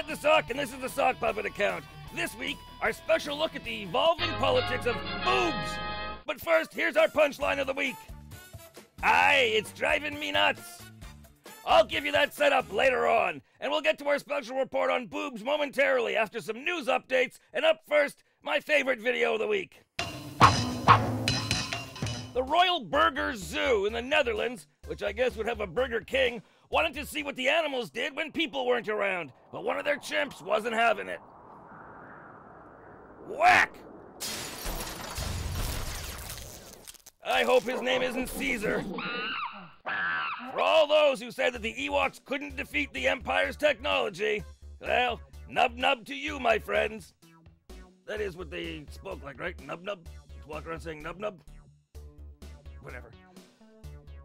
the Sock, and this is the Sock Puppet account. This week, our special look at the evolving politics of boobs. But first, here's our punchline of the week. Aye, it's driving me nuts. I'll give you that setup later on, and we'll get to our special report on boobs momentarily after some news updates, and up first, my favorite video of the week. The Royal Burger Zoo in the Netherlands, which I guess would have a Burger King, wanted to see what the animals did when people weren't around, but one of their chimps wasn't having it. Whack! I hope his name isn't Caesar. For all those who said that the Ewoks couldn't defeat the Empire's technology, well, nub-nub to you, my friends. That is what they spoke like, right? Nub-nub? Just walk around saying nub-nub? Whatever.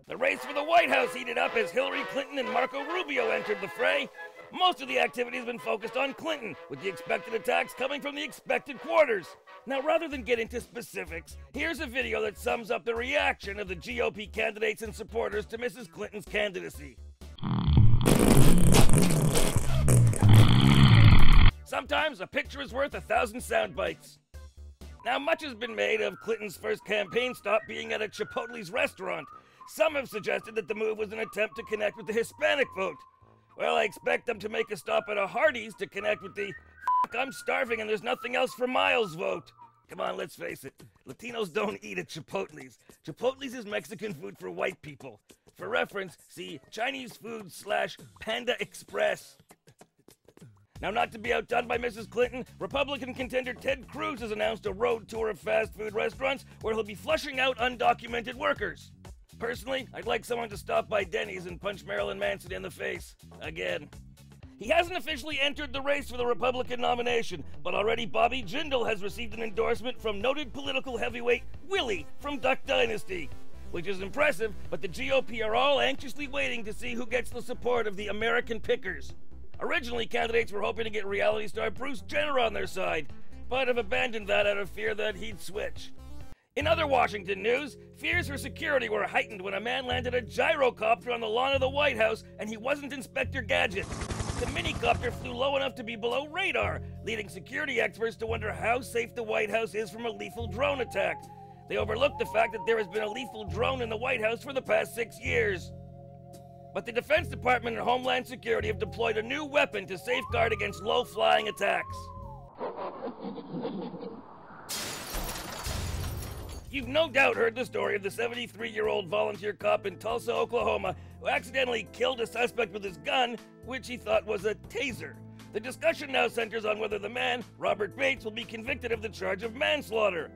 The race for the White House heated up as Hillary Clinton and Marco Rubio entered the fray. Most of the activity has been focused on Clinton, with the expected attacks coming from the expected quarters. Now, rather than get into specifics, here's a video that sums up the reaction of the GOP candidates and supporters to Mrs. Clinton's candidacy. Sometimes a picture is worth 1,000 sound bites. Now, much has been made of Clinton's first campaign stop being at a Chipotle's restaurant. Some have suggested that the move was an attempt to connect with the Hispanic vote. Well, I expect them to make a stop at a Hardee's to connect with the I'm starving and there's nothing else for Miles vote. Come on, let's face it. Latinos don't eat at Chipotle's. Chipotle's is Mexican food for white people. For reference, see Chinese food / Panda Express. Now, not to be outdone by Mrs. Clinton, Republican contender Ted Cruz has announced a road tour of fast food restaurants where he'll be flushing out undocumented workers. Personally, I'd like someone to stop by Denny's and punch Marilyn Manson in the face. Again. He hasn't officially entered the race for the Republican nomination, but already Bobby Jindal has received an endorsement from noted political heavyweight Willie from Duck Dynasty. Which is impressive, but the GOP are all anxiously waiting to see who gets the support of the American pickers. Originally, candidates were hoping to get reality star Bruce Jenner on their side, but have abandoned that out of fear that he'd switch. In other Washington news, fears for security were heightened when a man landed a gyrocopter on the lawn of the White House and he wasn't Inspector Gadget. The minicopter flew low enough to be below radar, leading security experts to wonder how safe the White House is from a lethal drone attack. They overlooked the fact that there has been a lethal drone in the White House for the past 6 years. But the Defense Department and Homeland Security have deployed a new weapon to safeguard against low-flying attacks. You've no doubt heard the story of the 73-year-old volunteer cop in Tulsa, Oklahoma, who accidentally killed a suspect with his gun, which he thought was a taser. The discussion now centers on whether the man, Robert Bates, will be convicted of the charge of manslaughter.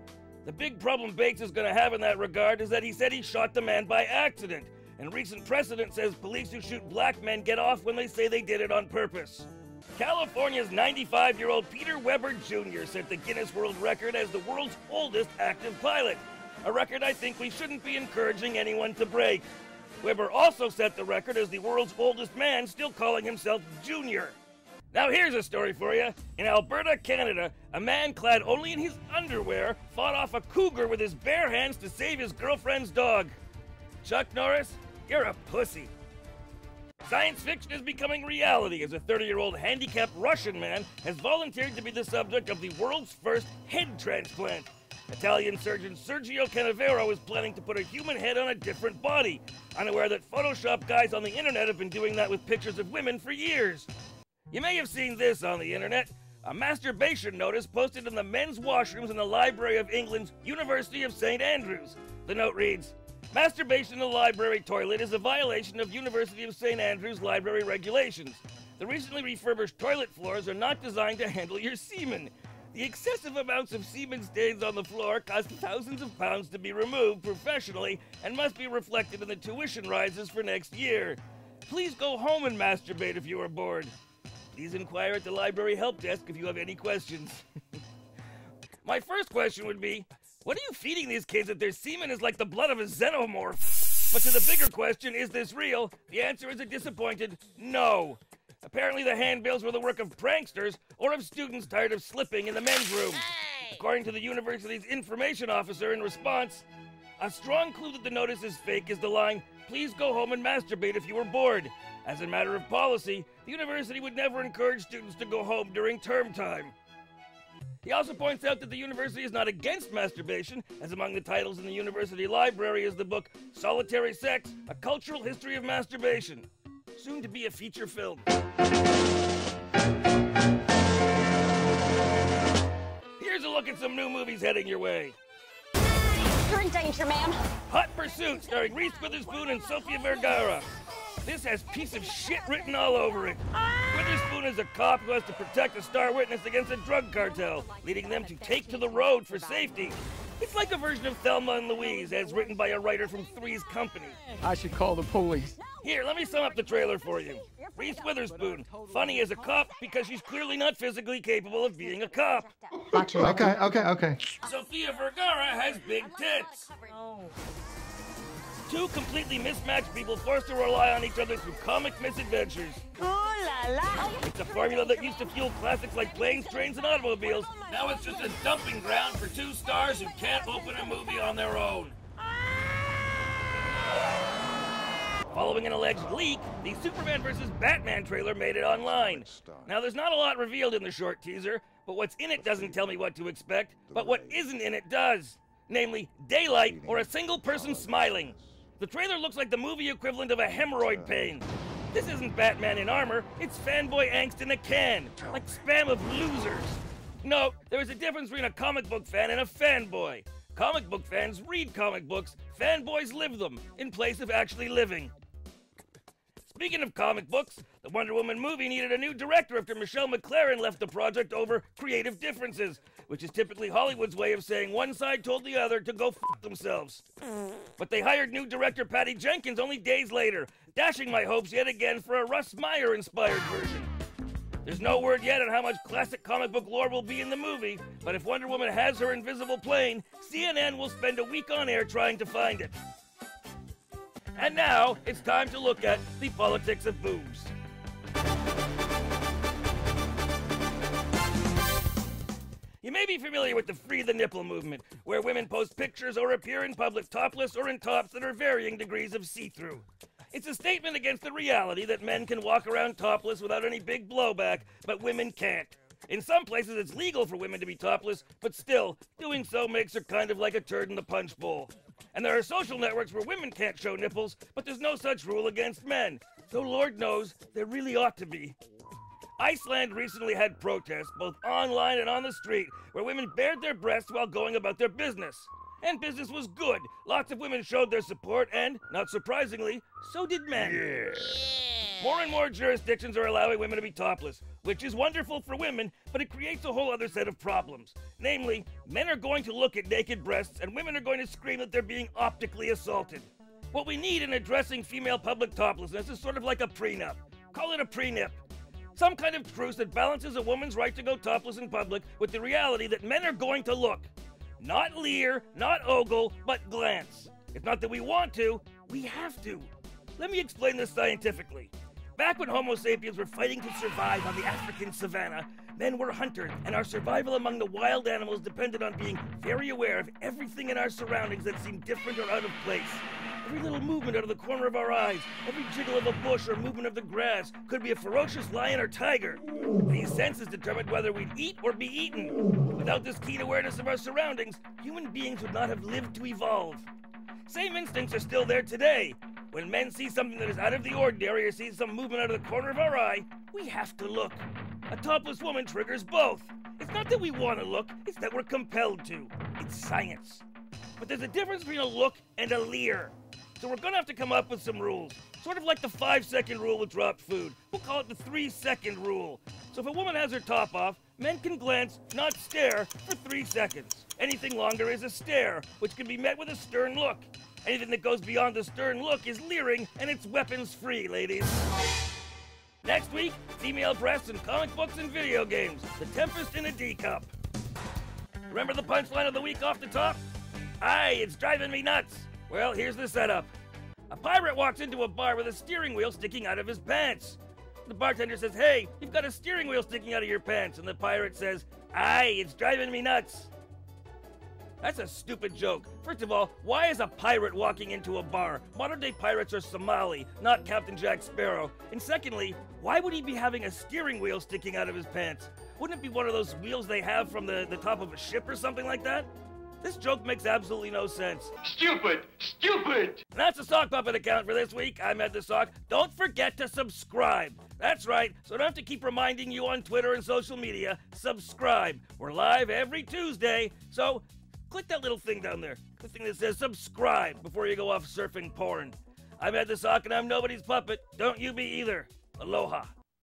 The big problem Bates is going to have in that regard is that he said he shot the man by accident, and recent precedent says police who shoot black men get off when they say they did it on purpose. California's 95-year-old Peter Weber Jr. set the Guinness World Record as the world's oldest active pilot, a record I think we shouldn't be encouraging anyone to break. Weber also set the record as the world's oldest man still calling himself Junior. Now here's a story for you. In Alberta, Canada, a man clad only in his underwear fought off a cougar with his bare hands to save his girlfriend's dog. Chuck Norris, you're a pussy. Science fiction is becoming reality as a 30-year-old handicapped Russian man has volunteered to be the subject of the world's first head transplant. Italian surgeon Sergio Canavero is planning to put a human head on a different body, unaware that Photoshop guys on the internet have been doing that with pictures of women for years. You may have seen this on the internet, a masturbation notice posted in the men's washrooms in the Library of England's University of St. Andrews. The note reads, "Masturbation in the library toilet is a violation of University of St. Andrews library regulations. The recently refurbished toilet floors are not designed to handle your semen. The excessive amounts of semen stains on the floor cost thousands of pounds to be removed professionally and must be reflected in the tuition rises for next year. Please go home and masturbate if you are bored. Please inquire at the library help desk if you have any questions." My first question would be, what are you feeding these kids that their semen is like the blood of a xenomorph? But to the bigger question, is this real? The answer is a disappointed no. Apparently the handbills were the work of pranksters or of students tired of slipping in the men's room. Hey! According to the university's information officer in response, a strong clue that the notice is fake is the line, "Please go home and masturbate if you are bored." As a matter of policy, the university would never encourage students to go home during term time. He also points out that the university is not against masturbation, as among the titles in the university library is the book Solitary Sex, A Cultural History of Masturbation, soon to be a feature film. Here's a look at some new movies heading your way. You're in danger, ma'am. Hot Pursuit, starring Reese Witherspoon and Sofia Vergara. This has piece of shit written all over it. Witherspoon is a cop who has to protect a star witness against a drug cartel, leading them to take to the road for safety. It's like a version of Thelma and Louise, as written by a writer from Three's Company. I should call the police. Here, let me sum up the trailer for you. Reese Witherspoon, funny as a cop because she's clearly not physically capable of being a cop. Okay. Sofia Vergara has big tits. Two completely mismatched people forced to rely on each other through comic misadventures. Ooh la la. It's a formula that used to fuel classics like Planes, Trains, and Automobiles. Now it's just a dumping ground for two stars who can't open a movie on their own. Following an alleged leak, the Superman vs. Batman trailer made it online. Now, there's not a lot revealed in the short teaser, but what's in it doesn't tell me what to expect, but what isn't in it does. Namely, daylight or a single person smiling. The trailer looks like the movie equivalent of a hemorrhoid pain. This isn't Batman in armor, it's fanboy angst in a can, like spam of losers. No, there is a difference between a comic book fan and a fanboy. Comic book fans read comic books, fanboys live them, in place of actually living. Speaking of comic books, the Wonder Woman movie needed a new director after Michelle McLaren left the project over creative differences, which is typically Hollywood's way of saying one side told the other to go f themselves. But they hired new director Patty Jenkins only days later, dashing my hopes yet again for a Russ Meyer-inspired version. There's no word yet on how much classic comic book lore will be in the movie, but if Wonder Woman has her invisible plane, CNN will spend a week on air trying to find it. And now, it's time to look at the politics of boobs. You may be familiar with the Free the Nipple movement, where women post pictures or appear in public topless or in tops that are varying degrees of see-through. It's a statement against the reality that men can walk around topless without any big blowback, but women can't. In some places, it's legal for women to be topless, but still, doing so makes her kind of like a turd in the punch bowl. And there are social networks where women can't show nipples, but there's no such rule against men. So Lord knows, there really ought to be. Iceland recently had protests, both online and on the street, where women bared their breasts while going about their business. And business was good. Lots of women showed their support, and, not surprisingly, so did men. Yeah. More and more jurisdictions are allowing women to be topless, which is wonderful for women, but it creates a whole other set of problems. Namely, men are going to look at naked breasts, and women are going to scream that they're being optically assaulted. What we need in addressing female public toplessness is sort of like a prenup. Call it a pre-nip. Some kind of truce that balances a woman's right to go topless in public with the reality that men are going to look. Not leer, not ogle, but glance. It's not that we want to, we have to. Let me explain this scientifically. Back when Homo sapiens were fighting to survive on the African savanna, men were hunters, and our survival among the wild animals depended on being very aware of everything in our surroundings that seemed different or out of place. Every little movement out of the corner of our eyes, every jiggle of a bush or movement of the grass could be a ferocious lion or tiger. These senses determined whether we'd eat or be eaten. Without this keen awareness of our surroundings, human beings would not have lived to evolve. Same instincts are still there today. When men see something that is out of the ordinary or see some movement out of the corner of our eye, we have to look. A topless woman triggers both. It's not that we want to look, it's that we're compelled to. It's science. But there's a difference between a look and a leer. So we're gonna have to come up with some rules. Sort of like the 5-second rule with dropped food. We'll call it the 3-second rule. So if a woman has her top off, men can glance, not stare, for 3 seconds. Anything longer is a stare, which can be met with a stern look. Anything that goes beyond the stern look is leering, and it's weapons-free, ladies. Next week, female breasts in comic books and video games. The Tempest in a D-cup. Remember the punchline of the week off the top? Aye, it's driving me nuts. Well, here's the setup. A pirate walks into a bar with a steering wheel sticking out of his pants. The bartender says, "Hey, you've got a steering wheel sticking out of your pants." And the pirate says, "Aye, it's driving me nuts." That's a stupid joke. First of all, why is a pirate walking into a bar? Modern-day pirates are Somali, not Captain Jack Sparrow. And secondly, why would he be having a steering wheel sticking out of his pants? Wouldn't it be one of those wheels they have from the top of a ship or something like that? This joke makes absolutely no sense. Stupid! Stupid! And that's the Sock Puppet account for this week. I'm Ed the Sock. Don't forget to subscribe. That's right, so I don't have to keep reminding you on Twitter and social media. Subscribe. We're live every Tuesday, so click that little thing down there. The thing that says subscribe before you go off surfing porn. I'm Ed the Sock and I'm nobody's puppet. Don't you be either. Aloha.